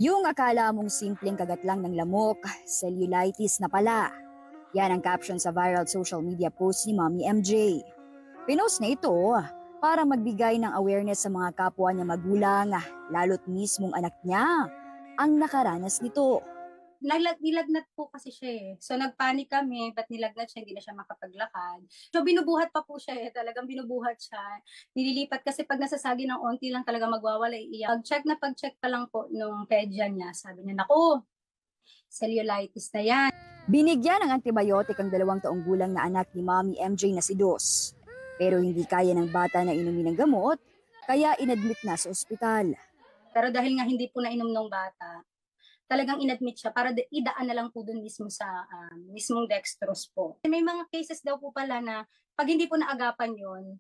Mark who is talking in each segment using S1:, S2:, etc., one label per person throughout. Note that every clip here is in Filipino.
S1: Yung akala mong simpleng kagat lang ng lamok, cellulitis na pala. Yan ang caption sa viral social media post ni Mommy MJ. Pinost na ito para magbigay ng awareness sa mga kapwa niya magulang, lalo't mismong anak niya ang nakaranas nito.
S2: Nilagnat po kasi siya eh. So nagpanik kami, ba't nilagnat siya, hindi na siya makapaglakad. So binubuhat pa po siya eh, talagang binubuhat siya. Nililipat kasi pag nasasagi ng onti lang talaga magwawala iiyak. Pag-check pa lang po nung pedya niya, sabi niya, naku, cellulitis na yan.
S1: Binigyan ng antibiotic ang 2 taong gulang na anak ni Mommy MJ na si Dos. Pero hindi kaya ng bata na inumin ng gamot, kaya inadmit na sa ospital.
S2: Pero dahil nga hindi po nainom ng bata, talagang inadmit siya para idaan na lang po dun mismo sa mismong dextrose po. May mga cases daw po pala na pag hindi po naagapan yun,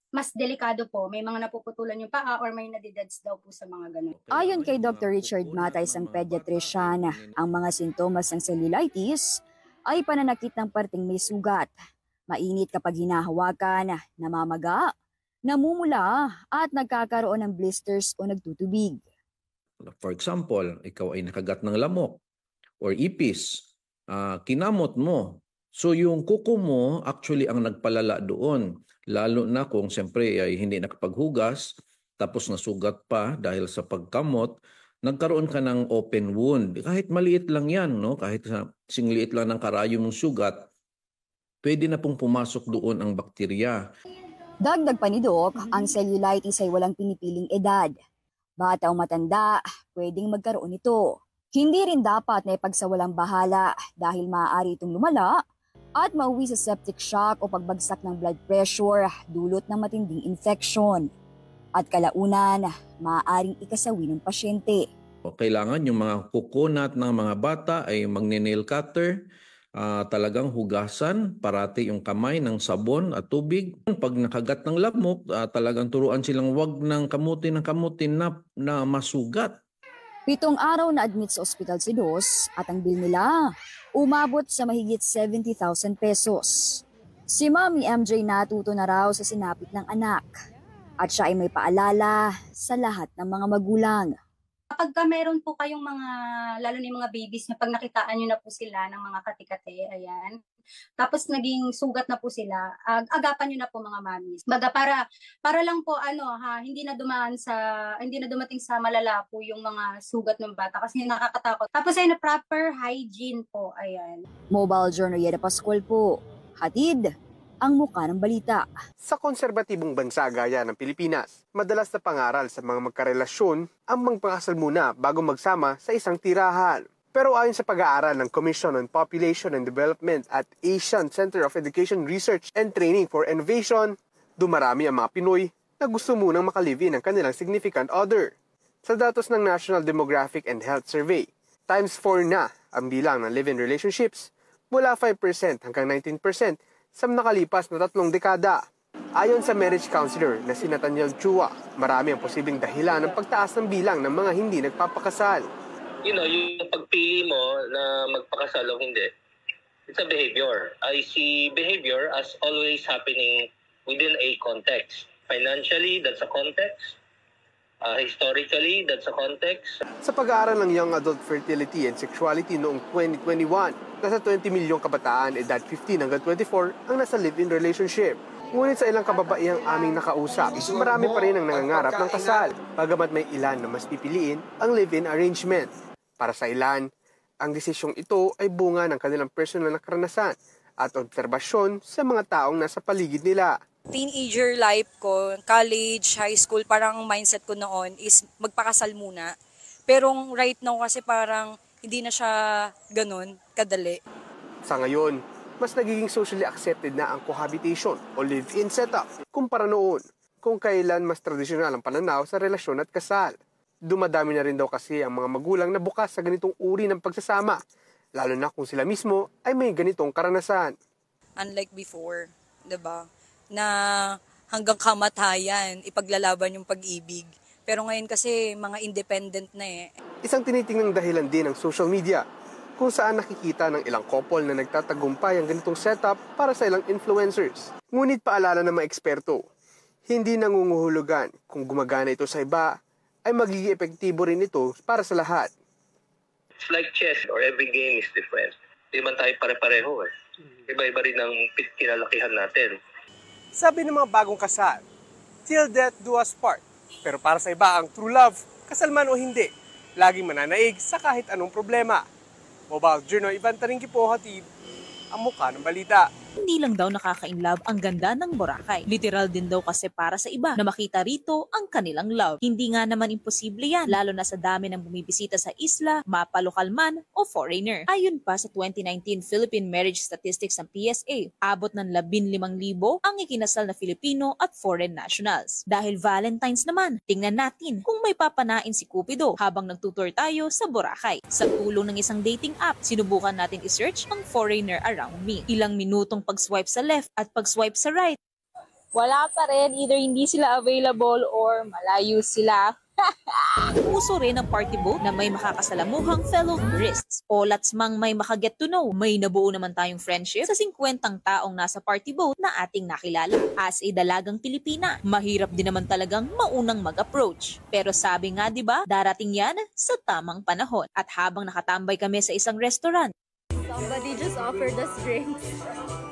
S2: mas delikado po. May mga napuputulan yung paa or may nadidads daw po sa mga ganun.
S1: Ayon kay Dr. Richard Matay, isang pediatrician, ang mga sintomas ng cellulitis ay pananakit ng parteng may sugat. Mainit kapag hinahawakan, namamaga, namumula at nagkakaroon ng blisters o nagtutubig.
S3: For example, ikaw ay nakagat ng lamok or ipis, kinamot mo. So yung kuko mo actually ang nagpalala doon. Lalo na kung siyempre ay hindi nakapaghugas, tapos nasugat pa dahil sa pagkamot, nagkaroon ka ng open wound. Kahit maliit lang yan, no? Kahit singliit lang ng karayo mong sugat, pwede na pong pumasok doon ang bakterya.
S1: Dagdag pa ni Doc, ang cellulitis ay walang pinipiling edad. Bata o matanda, pwedeng magkaroon nito. Hindi rin dapat na ipagsawalang bahala dahil maaari itong lumala at mauwi sa septic shock o pagbagsak ng blood pressure dulot ng matinding infection. At kalaunan, maaaring ikasawi ng pasyente.
S3: Kailangan yung mga kukunat ng mga bata ay magne-nail cutter, talagang hugasan parati yung kamay ng sabon at tubig. Pag nakagat ng lamok, talagang turuan silang wag ng kamutin na masugat.
S1: 7 araw na admit sa ospital si Dos at ang bill nila umabot sa mahigit 70,000 pesos. Si Mommy MJ natuto na raw sa sinapit ng anak at siya ay may paalala sa lahat ng mga magulang.
S2: Kapag meron po kayong mga, lalo na yung mga babies na pag nakitaan nyo na po sila ng mga kati-kati, ayan. Tapos naging sugat na po sila, agapan nyo na po mga mamis. Baga para lang po hindi na dumating sa malala po yung mga sugat ng bata kasi nakakatakot. Tapos ay na proper hygiene po, ayan.
S1: Mobile Journal Yeda Pascual po. Hatid ang muka ng balita.
S4: Sa konserbatibong bansa gaya ng Pilipinas, madalas na pangaral sa mga magkarelasyon ang magpakasal muna bago magsama sa isang tirahan. Pero ayon sa pag-aaral ng Commission on Population and Development at Asian Center of Education Research and Training for Innovation, dumarami ang mga Pinoy na gusto munang makalive-in ang kanilang significant other. Sa datos ng National Demographic and Health Survey, times 4 na ang bilang ng live-in relationships mula 5% hanggang 19% sa nakalipas na 3 dekada. Ayon sa marriage counselor na si Nathaniel Chua, marami ang posibleng dahilan ng pagtaas ng bilang ng mga hindi nagpapakasal.
S5: Yung pagpili mo na magpakasal o hindi, it's a behavior. I see behavior as always happening within a context. Financially, that's a context. Historically, that's a context.
S4: Sa pag-aaral ng Young Adult Fertility and Sexuality noong 2021, nasa 20 milyong kabataan edad 15 hanggang 24 ang nasa live-in relationship. Ngunit sa ilang kababaihang aming nakausap, marami pa rin ang nangangarap ng kasal, bagamat may ilan na mas pipiliin ang live-in arrangement. Para sa ilan, ang desisyong ito ay bunga ng kanilang personal na karanasan at obserbasyon sa mga taong nasa paligid nila.
S6: Teenager life ko, college, high school, parang mindset ko noon is magpakasal muna. Pero right now kasi parang hindi na siya ganun kadali.
S4: Sa ngayon, mas nagiging socially accepted na ang cohabitation o live-in setup kumpara noon, kung kailan mas tradisyonal ang pananaw sa relasyon at kasal. Dumadami na rin daw kasi ang mga magulang na bukas sa ganitong uri ng pagsasama, lalo na kung sila mismo ay may ganitong karanasan.
S6: Unlike before, 'di ba? Na hanggang kamatayan ipaglalaban yung pag-ibig. Pero ngayon kasi mga independent na eh.
S4: Isang tinitingnang dahilan din ng social media kung saan nakikita ng ilang couple na nagtatagumpay ang ganitong setup para sa ilang influencers. Ngunit paalala ng mga eksperto, hindi nangunguhulugan kung gumagana ito sa iba ay magiging epektibo rin ito para sa lahat.
S5: It's like chess or every game is different. Di man tayo pare-pareho eh. Iba-iba rin ang kinalakihan natin.
S4: Sabi ng mga bagong kasal, till death do us part. Pero para sa iba ang true love, kasal man o hindi, laging mananaig sa kahit anong problema. Mobile Journal, Ivan Taringki po, hatid ang mukha ng balita.
S7: Hindi lang daw nakaka-inlove ang ganda ng Boracay. Literal din daw kasi para sa iba na makita rito ang kanilang love. Hindi nga naman imposible yan, lalo na sa dami ng bumibisita sa isla, mapalokal man o foreigner. Ayon pa sa 2019 Philippine Marriage Statistics ng PSA, abot ng 15,000 ang ikinasal na Filipino at foreign nationals. Dahil Valentine's naman, tingnan natin kung may papanain si Cupido habang nagtutour tayo sa Boracay. Sa tulong ng isang dating app, sinubukan natin i-search ang foreigner around me. Ilang minutong pag-swipe sa left at pag-swipe sa right.
S8: Wala pa rin, either hindi sila available or malayo sila.
S7: Uso rin ang party boat na may makakasalamuhang fellow tourists. O lats mang may makaget to know, may nabuo naman tayong friendship sa 50 taong nasa party boat na ating nakilala. As a dalagang Pilipina, mahirap din naman talagang maunang mag-approach. Pero sabi nga 'di ba, darating yan sa tamang panahon. At habang nakatambay kami sa isang restaurant,
S8: Somebody just offered us drinks.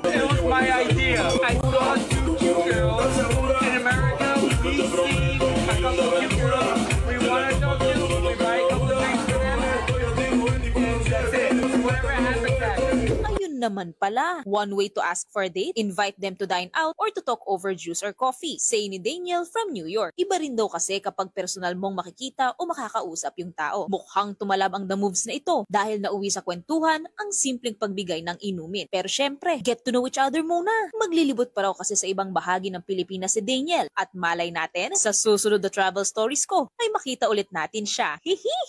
S9: It was my idea. I saw two cute girls in America. We see a couple cute girls. We want to talk to them. We buy a couple drinks for them. And that's it. Whatever happens, happens.
S7: ayun naman pala. One way to ask for a date, invite them to dine out or to talk over juice or coffee. Say ni Daniel from New York. Iba rin daw kasi kapag personal mong makikita o makakausap yung tao. Mukhang tumalab ang the moves na ito dahil nauwi sa kwentuhan ang simpleng pagbigay ng inumin. Pero syempre, get to know each other muna. Maglilibot pa raw kasi sa ibang bahagi ng Pilipinas si Daniel. At malay natin, sa susunod na travel stories ko, ay makita ulit natin siya. Hihi!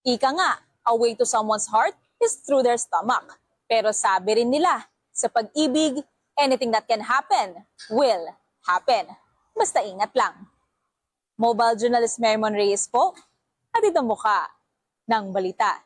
S8: Ika nga, a way to someone's heart is through their stomach. Pero sabi rin nila, sa pag-ibig, anything that can happen will happen. Basta ingat lang. Mobile journalist Mermon Reyes po, at ito mukha ng balita.